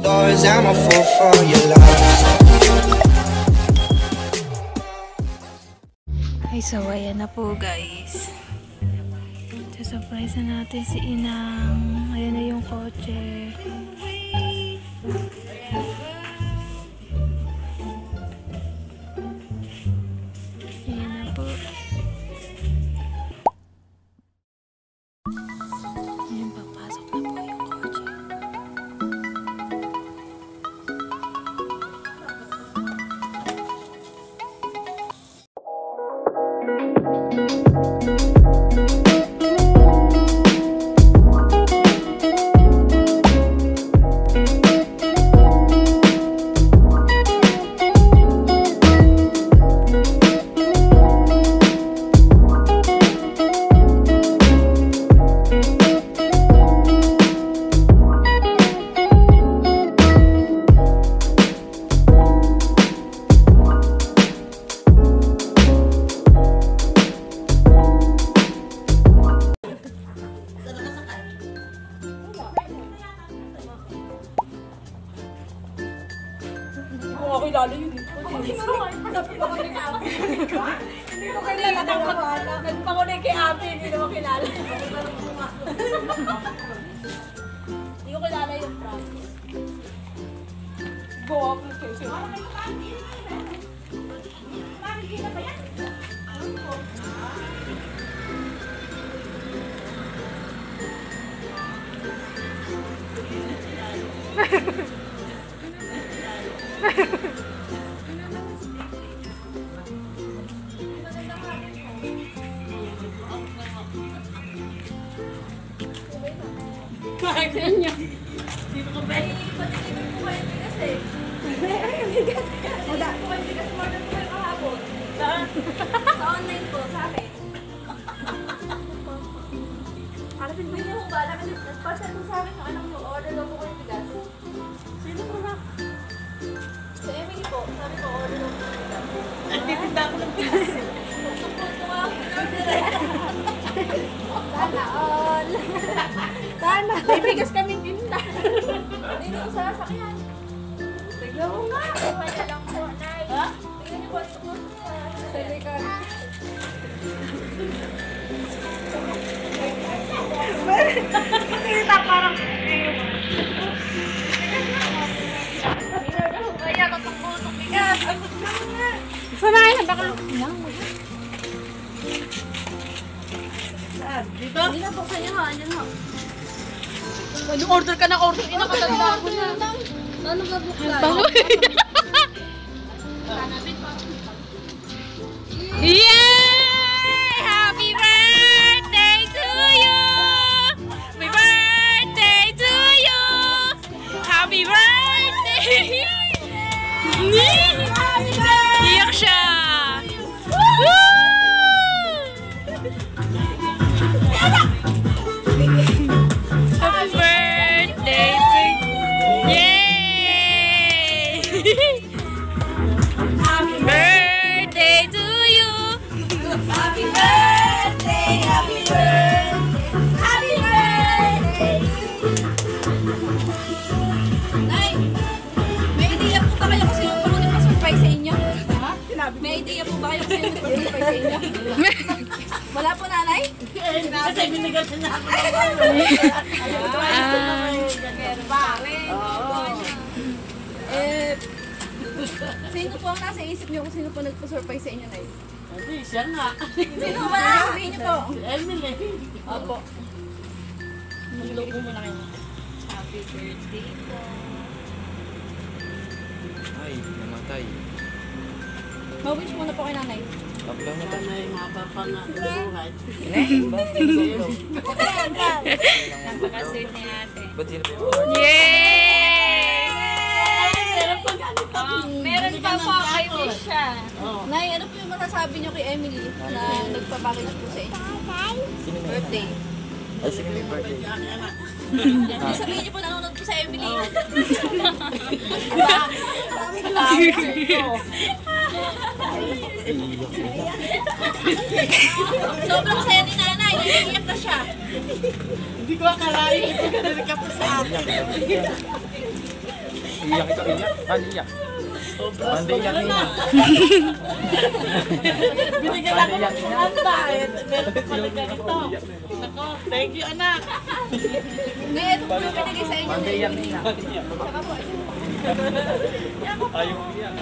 doors, I'm a fool for your love. Ay, so ayan na po guys. Surprise na natin si Inang. Ayan na yung kotse. Ayan na po. Ayan, papasok na po yung kotse. Ako lalo yun. Hindi ko kilala. Nagpangunay kay Abby, hindi naman kilala. Hindi ko kilala yung promise. Go up na kayo. Sino ka ba? Patitigil po kayo kasi. Wala po kayo kasi order po kayo kahapon. Saan? Sa online po, sa akin. Harapin mo niyo ba? Nagpasal mo sa akin yung anak mo. Order daw po kayo bigas. Sino po na? Sa Emily po. Sabi ko, order daw po kayo bigas. Nagtitinda ako ng bigas. Pupunto nga ako. Sana all. Sana. May bigas kami tinda. Dito sa sasakyan. Tignan mo nga. Wala lang po, Nay. Ha? Tignan niyo po. Sa likod. Kita parang kaya katong bigas. Sanayin na baka. Dito? Hindi na po sa inyo ha. Andyan ho. Ano order ka na order? Inakatanda ko na. Ano ka bukla? Yay! Happy birthday to you! Happy birthday to you! Happy birthday! Iyak siya! Happy birthday to you! Yay! Happy birthday to you! Happy birthday! Happy birthday! Happy birthday! Nay, may idea po ba kayo kung sino pa nagpa-surprise sa inyo? Ha? May idea po ba kayo kung sino nagpa-surprise sa inyo? Wala po, nanay? Kasi binigyan siya na ako. Sino po ang nasa isip niyo kung sino po nagpa-surprise sa inyo, Nay? Hindi, siya nga. Sino ba? Sabihin niyo po. Emily. Opo. Magloko mo na kayo. Happy birthday po. Ay, namatay. Ma-wish muna po kay nanay. Tapos na Sana yung haba pa nga buhay. Napaka-sweet ni ate. Ba't sino ba? Yay! Meron pa ganito. Meron pa po kay Misha. Nay, ano po yung masasabi niyo kay Emily na nagpapakilat po sa inyo? Sino na Birthday. Ay, sino may birthday? Sabihin niyo po nanonood po sa Emily. Sobrang saya ni nanay. Naiiyak na siya. Hindi ko akalain. Ito ka na ka pa sa akin. Iyak ito, iyak. Bandi iyak. Bandi iyak nina. Binigyan ako ng kumanta eh. Meron pa pala ganito. Nako, thank you anak. Hindi, ito po yung binigay sa inyo. Bandi iyak nina. Saka po, Ayaw iyak.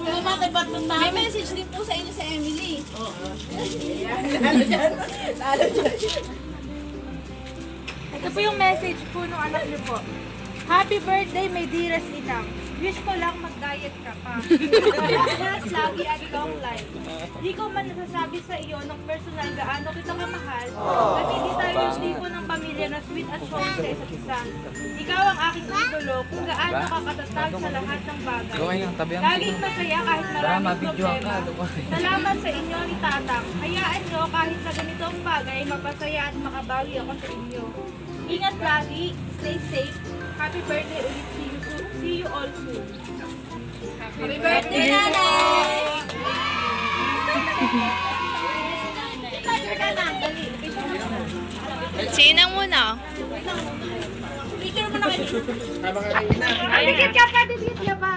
Kumanta ba't nung may namin? message din po sa inyo sa Emily. Ito po yung message po nung anak niyo po. Happy birthday, my dearest inang. Wish ko lang mag-diet ka pa. Health lagi at long life. Di ko man nasasabi sa iyo ng personal gaano kita kamahal kasi di tayo yung tipo ng pamilya na sweet at showing sa isa't isa. Ikaw ang aking idolo kung gaano ka katatag sa lahat ng bagay. Gawin yung tabi ang Laging masaya kahit maraming mabidyoan ka, problema. Gawin. Salamat sa inyo ni Tatang. Hayaan nyo kahit sa ganitong bagay, mapasaya at makabawi ako sa inyo. Ingat lagi, stay safe. Happy birthday ulit. See you all soon. Happy birthday, nanay! Picture ka na, dali. Picture mo na. Sinang muna. Picture mo na kayo. Dikit ka pa, dikit ka pa.